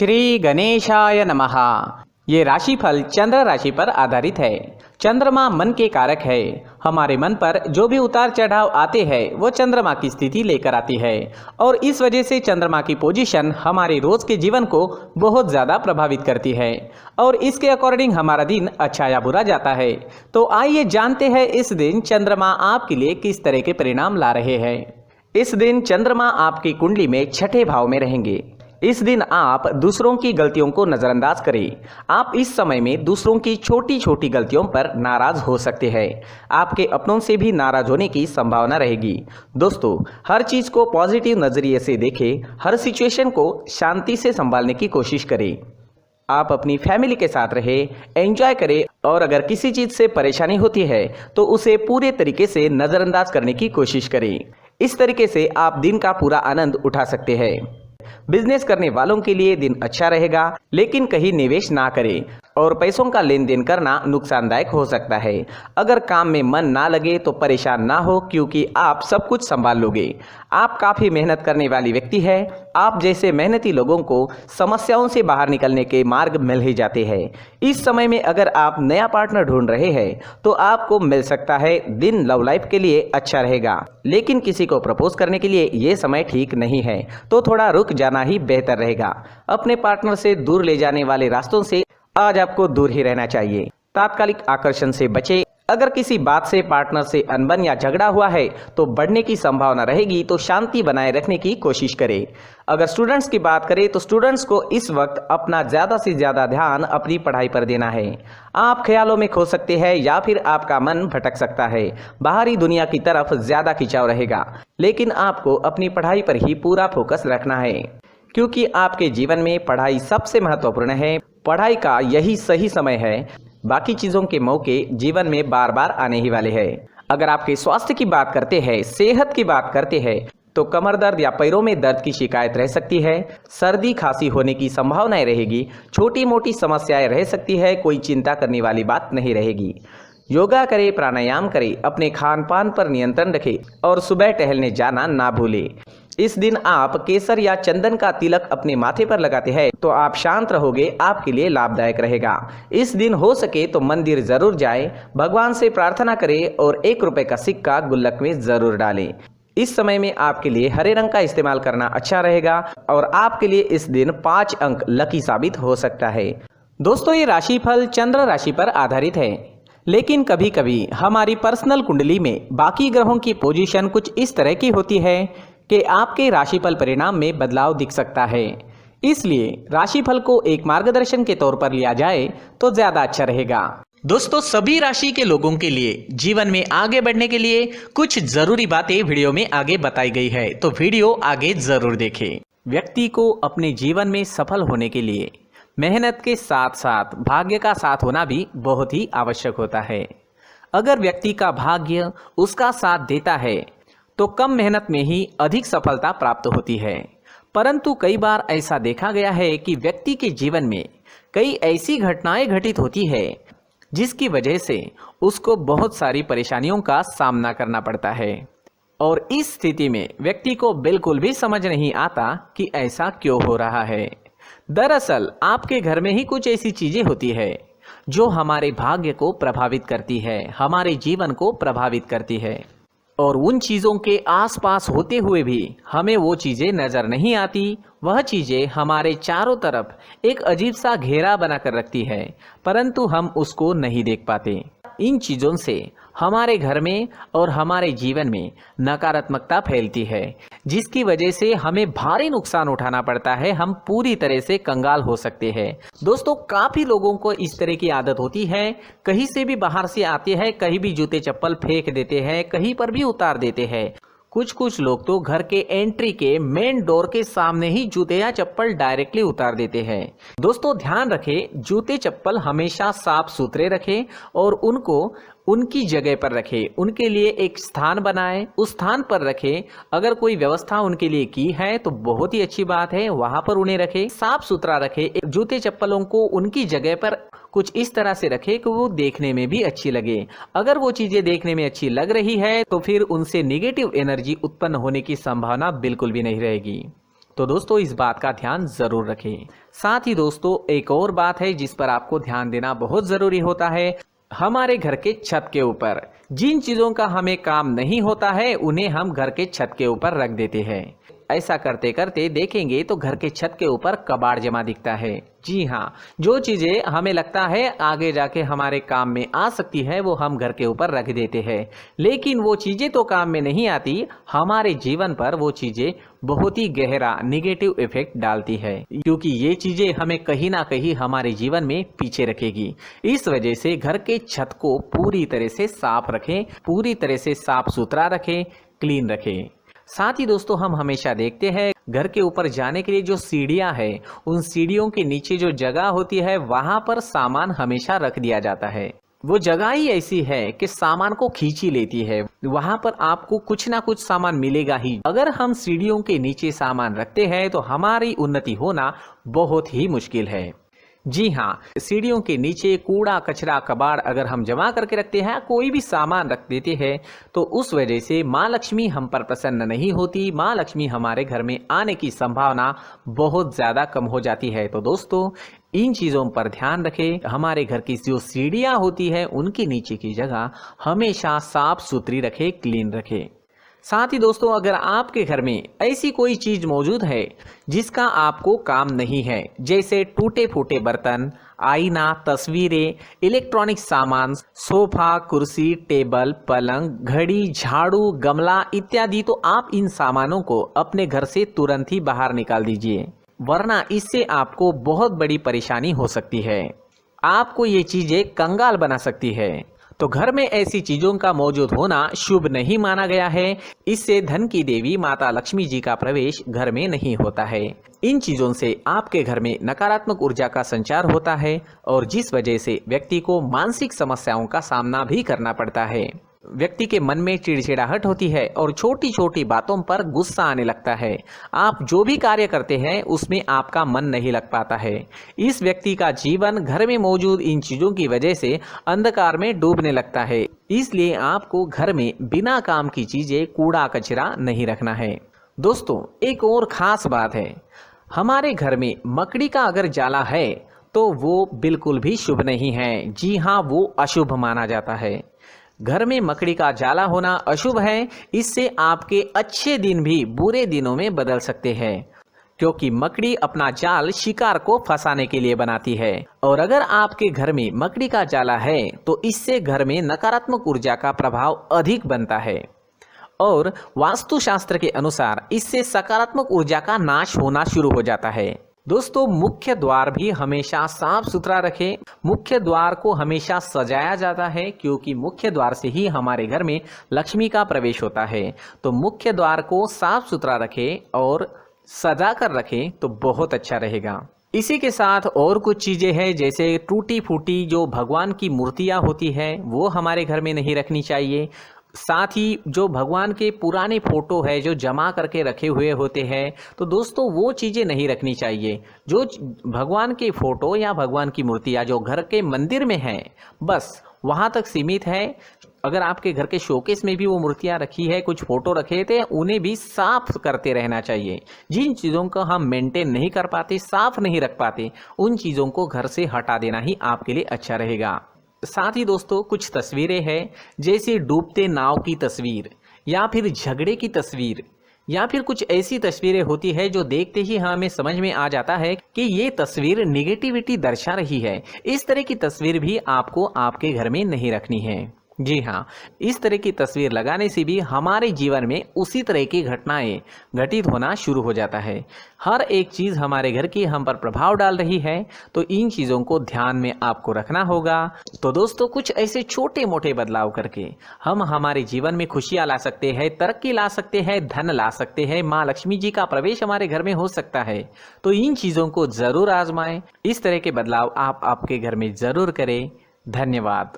श्री गणेशाय नमः। ये राशिफल चंद्र राशि पर आधारित है। चंद्रमा मन के कारक है। हमारे मन पर जो भी उतार चढ़ाव आते हैं वो चंद्रमा की स्थिति लेकर आती है और इस वजह से चंद्रमा की पोजीशन हमारे रोज के जीवन को बहुत ज़्यादा प्रभावित करती है और इसके अकॉर्डिंग हमारा दिन अच्छा या बुरा जाता है। तो आइए जानते हैं इस दिन चंद्रमा आपके लिए किस तरह के परिणाम ला रहे हैं। इस दिन चंद्रमा आपकी कुंडली में छठे भाव में रहेंगे। इस दिन आप दूसरों की गलतियों को नज़रअंदाज करें। आप इस समय में दूसरों की छोटी छोटी गलतियों पर नाराज हो सकते हैं। आपके अपनों से भी नाराज होने की संभावना रहेगी। दोस्तों, हर चीज़ को पॉजिटिव नज़रिए से देखें। हर सिचुएशन को शांति से संभालने की कोशिश करें। आप अपनी फैमिली के साथ रहें, एंजॉय करें और अगर किसी चीज़ से परेशानी होती है तो उसे पूरे तरीके से नज़रअंदाज करने की कोशिश करें। इस तरीके से आप दिन का पूरा आनंद उठा सकते हैं। बिजनेस करने वालों के लिए दिन अच्छा रहेगा, लेकिन कहीं निवेश ना करें और पैसों का लेन देन करना नुकसानदायक हो सकता है। अगर काम में मन ना लगे तो परेशान ना हो, क्योंकि आप सब कुछ संभाल लोगे। आप काफ़ी मेहनत करने वाली व्यक्ति है। आप जैसे मेहनती लोगों को समस्याओं से बाहर निकलने के मार्ग मिल ही जाते हैं। इस समय में अगर आप नया पार्टनर ढूंढ रहे हैं तो आपको मिल सकता है। दिन लव लाइफ के लिए अच्छा रहेगा, लेकिन किसी को प्रपोज करने के लिए ये समय ठीक नहीं है, तो थोड़ा रुक जाना ही बेहतर रहेगा। अपने पार्टनर से दूर ले जाने वाले रास्तों से आज आपको दूर ही रहना चाहिए। तात्कालिक आकर्षण से बचें। अगर किसी बात से पार्टनर से अनबन या झगड़ा हुआ है तो बढ़ने की संभावना रहेगी, तो शांति बनाए रखने की कोशिश करें। अगर स्टूडेंट्स की बात करें तो स्टूडेंट्स को इस वक्त अपना ज़्यादा से ज़्यादा ध्यान अपनी पढ़ाई पर देना है। आप ख्यालों में खो सकते हैं या फिर आपका मन भटक सकता है। बाहरी दुनिया की तरफ ज़्यादा खिंचाव रहेगा, लेकिन आपको अपनी पढ़ाई पर ही पूरा फोकस रखना है, क्योंकि आपके जीवन में पढ़ाई सबसे महत्वपूर्ण है। पढ़ाई का यही सही समय है। बाकी चीज़ों के मौके जीवन में बार बार आने ही वाले हैं। अगर आपके स्वास्थ्य की बात करते हैं, सेहत की बात करते हैं, तो कमर दर्द या पैरों में दर्द की शिकायत रह सकती है। सर्दी खांसी होने की संभावनाएं रहेगी। छोटी मोटी समस्याएं रह सकती है। कोई चिंता करने वाली बात नहीं रहेगी। योगा करें, प्राणायाम करें, अपने खान पान पर नियंत्रण रखें और सुबह टहलने जाना ना भूलें। इस दिन आप केसर या चंदन का तिलक अपने माथे पर लगाते हैं तो आप शांत रहोगे, आपके लिए लाभदायक रहेगा। इस दिन हो सके तो मंदिर जरूर जाएं, भगवान से प्रार्थना करें और 1 रुपए का सिक्का गुल्लक में जरूर डालें। इस समय में आपके लिए हरे रंग का इस्तेमाल करना अच्छा रहेगा और आपके लिए इस दिन 5 अंक लकी साबित हो सकता है। दोस्तों, ये राशिफल चंद्र राशि पर आधारित है, लेकिन कभी कभी हमारी पर्सनल कुंडली में बाकी ग्रहों की पोजीशन कुछ इस तरह की होती है कि आपके राशिफल परिणाम में बदलाव दिख सकता है। इसलिए राशिफल को एक मार्गदर्शन के तौर पर लिया जाए तो ज्यादा अच्छा रहेगा। दोस्तों, सभी राशि के लोगों के लिए जीवन में आगे बढ़ने के लिए कुछ जरूरी बातें वीडियो में आगे बताई गई है, तो वीडियो आगे जरूर देखें। व्यक्ति को अपने जीवन में सफल होने के लिए मेहनत के साथ साथ भाग्य का साथ होना भी बहुत ही आवश्यक होता है। अगर व्यक्ति का भाग्य उसका साथ देता है तो कम मेहनत में ही अधिक सफलता प्राप्त होती है, परंतु कई बार ऐसा देखा गया है कि व्यक्ति के जीवन में कई ऐसी घटनाएं घटित होती है जिसकी वजह से उसको बहुत सारी परेशानियों का सामना करना पड़ता है और इस स्थिति में व्यक्ति को बिल्कुल भी समझ नहीं आता कि ऐसा क्यों हो रहा है। दरअसल आपके घर में ही कुछ ऐसी चीजें होती है जो हमारे भाग्य को प्रभावित करती है, हमारे जीवन को प्रभावित करती है और उन चीज़ों के आसपास होते हुए भी हमें वो चीज़ें नज़र नहीं आती। वह चीज़ें हमारे चारों तरफ एक अजीब सा घेरा बनाकर रखती है, परंतु हम उसको नहीं देख पाते। इन चीज़ों से हमारे घर में और हमारे जीवन में नकारात्मकता फैलती है, जिसकी वजह से हमें भारी नुकसान उठाना पड़ता है। हम पूरी तरह से कंगाल हो सकते हैं। दोस्तों, काफ़ी लोगों को इस तरह की आदत होती है, कहीं से भी बाहर से आते हैं, कहीं भी जूते चप्पल फेंक देते हैं, कहीं पर भी उतार देते हैं। कुछ लोग तो घर के एंट्री के मेन डोर के सामने ही जूते या चप्पल डायरेक्टली उतार देते हैं। दोस्तों, ध्यान रखें, जूते चप्पल हमेशा साफ सुथरे रखें और उनको उनकी जगह पर रखें। उनके लिए एक स्थान बनाएं, उस स्थान पर रखें। अगर कोई व्यवस्था उनके लिए की है तो बहुत ही अच्छी बात है, वहां पर उन्हें रखें, साफ सुथरा रखें। जूते चप्पलों को उनकी जगह पर कुछ इस तरह से रखें कि वो देखने में भी अच्छी लगे। अगर वो चीजें देखने में अच्छी लग रही है तो फिर उनसे नेगेटिव एनर्जी उत्पन्न होने की संभावना बिल्कुल भी नहीं रहेगी। तो दोस्तों इस बात का ध्यान जरूर रखें। साथ ही दोस्तों एक और बात है जिस पर आपको ध्यान देना बहुत जरूरी होता है, हमारे घर के छत के ऊपर जिन चीजों का हमें काम नहीं होता है उन्हें हम घर के छत के ऊपर रख देते हैं। ऐसा करते करते देखेंगे तो घर के छत के ऊपर कबाड़ जमा दिखता है। जी हाँ, जो चीजें हमें लगता है आगे जाके हमारे काम में आ सकती है वो हम घर के ऊपर रख देते हैं, लेकिन वो चीजें तो काम में नहीं आती, हमारे जीवन पर वो चीजें बहुत ही गहरा निगेटिव इफेक्ट डालती है, क्योंकि ये चीजें हमें कहीं ना कहीं हमारे जीवन में पीछे रखेगी। इस वजह से घर के छत को पूरी तरह से साफ रखें, पूरी तरह से साफ सुथरा रखें, क्लीन रखें। साथ ही दोस्तों हम हमेशा देखते हैं घर के ऊपर जाने के लिए जो सीढ़ियां हैं, उन सीढ़ियों के नीचे जो जगह होती है वहां पर सामान हमेशा रख दिया जाता है। वो जगह ही ऐसी है कि सामान को खींची लेती है, वहां पर आपको कुछ ना कुछ सामान मिलेगा ही। अगर हम सीढ़ियों के नीचे सामान रखते हैं तो हमारी उन्नति होना बहुत ही मुश्किल है। जी हाँ, सीढ़ियों के नीचे कूड़ा कचरा कबाड़ अगर हम जमा करके रखते हैं, कोई भी सामान रख देते हैं, तो उस वजह से माँ लक्ष्मी हम पर प्रसन्न नहीं होती, माँ लक्ष्मी हमारे घर में आने की संभावना बहुत ज़्यादा कम हो जाती है। तो दोस्तों इन चीज़ों पर ध्यान रखें। हमारे घर की जो सीढ़ियाँ होती है उनके नीचे की जगह हमेशा साफ सुथरी रखें, क्लीन रखें। साथ ही दोस्तों अगर आपके घर में ऐसी कोई चीज मौजूद है जिसका आपको काम नहीं है, जैसे टूटे फूटे बर्तन, आईना, तस्वीरें, इलेक्ट्रॉनिक सामान, सोफा, कुर्सी, टेबल, पलंग, घड़ी, झाड़ू, गमला इत्यादि, तो आप इन सामानों को अपने घर से तुरंत ही बाहर निकाल दीजिए, वरना इससे आपको बहुत बड़ी परेशानी हो सकती है। आपको ये चीजें कंगाल बना सकती है। तो घर में ऐसी चीजों का मौजूद होना शुभ नहीं माना गया है। इससे धन की देवी माता लक्ष्मी जी का प्रवेश घर में नहीं होता है। इन चीजों से आपके घर में नकारात्मक ऊर्जा का संचार होता है और जिस वजह से व्यक्ति को मानसिक समस्याओं का सामना भी करना पड़ता है। व्यक्ति के मन में चिड़चिड़ाहट होती है और छोटी छोटी बातों पर गुस्सा आने लगता है। आप जो भी कार्य करते हैं उसमें आपका मन नहीं लग पाता है। इस व्यक्ति का जीवन घर में मौजूद इन चीजों की वजह से अंधकार में डूबने लगता है। इसलिए आपको घर में बिना काम की चीजें, कूड़ा कचरा नहीं रखना है। दोस्तों एक और खास बात है, हमारे घर में मकड़ी का अगर जाला है तो वो बिल्कुल भी शुभ नहीं है। जी हाँ, वो अशुभ माना जाता है। घर में मकड़ी का जाला होना अशुभ है। इससे आपके अच्छे दिन भी बुरे दिनों में बदल सकते हैं, क्योंकि मकड़ी अपना जाल शिकार को फंसाने के लिए बनाती है। और अगर आपके घर में मकड़ी का जाला है तो इससे घर में नकारात्मक ऊर्जा का प्रभाव अधिक बनता है और वास्तुशास्त्र के अनुसार इससे सकारात्मक ऊर्जा का नाश होना शुरू हो जाता है। दोस्तों मुख्य द्वार भी हमेशा साफ सुथरा रखें। मुख्य द्वार को हमेशा सजाया जाता है, क्योंकि मुख्य द्वार से ही हमारे घर में लक्ष्मी का प्रवेश होता है। तो मुख्य द्वार को साफ सुथरा रखें और सजा कर रखें तो बहुत अच्छा रहेगा। इसी के साथ और कुछ चीजें हैं, जैसे टूटी फूटी जो भगवान की मूर्तियां होती है वो हमारे घर में नहीं रखनी चाहिए। साथ ही जो भगवान के पुराने फोटो है जो जमा करके रखे हुए होते हैं, तो दोस्तों वो चीज़ें नहीं रखनी चाहिए। जो भगवान के फोटो या भगवान की मूर्तियाँ जो घर के मंदिर में हैं बस वहाँ तक सीमित है। अगर आपके घर के शोकेस में भी वो मूर्तियाँ रखी है, कुछ फोटो रखे थे, उन्हें भी साफ करते रहना चाहिए। जिन चीज़ों को हम मेंटेन नहीं कर पाते, साफ नहीं रख पाते, उन चीज़ों को घर से हटा देना ही आपके लिए अच्छा रहेगा। साथ ही दोस्तों कुछ तस्वीरें हैं, जैसे डूबते नाव की तस्वीर या फिर झगड़े की तस्वीर या फिर कुछ ऐसी तस्वीरें होती है जो देखते ही हमें समझ में आ जाता है कि ये तस्वीर निगेटिविटी दर्शा रही है। इस तरह की तस्वीर भी आपको आपके घर में नहीं रखनी है। जी हाँ, इस तरह की तस्वीर लगाने से भी हमारे जीवन में उसी तरह की घटनाएं घटित होना शुरू हो जाता है। हर एक चीज़ हमारे घर की हम पर प्रभाव डाल रही है, तो इन चीज़ों को ध्यान में आपको रखना होगा। तो दोस्तों कुछ ऐसे छोटे मोटे बदलाव करके हम हमारे जीवन में खुशियाँ ला सकते हैं, तरक्की ला सकते हैं, धन ला सकते हैं, माँ लक्ष्मी जी का प्रवेश हमारे घर में हो सकता है। तो इन चीज़ों को ज़रूर आजमाएं। इस तरह के बदलाव आप आपके घर में ज़रूर करें। धन्यवाद।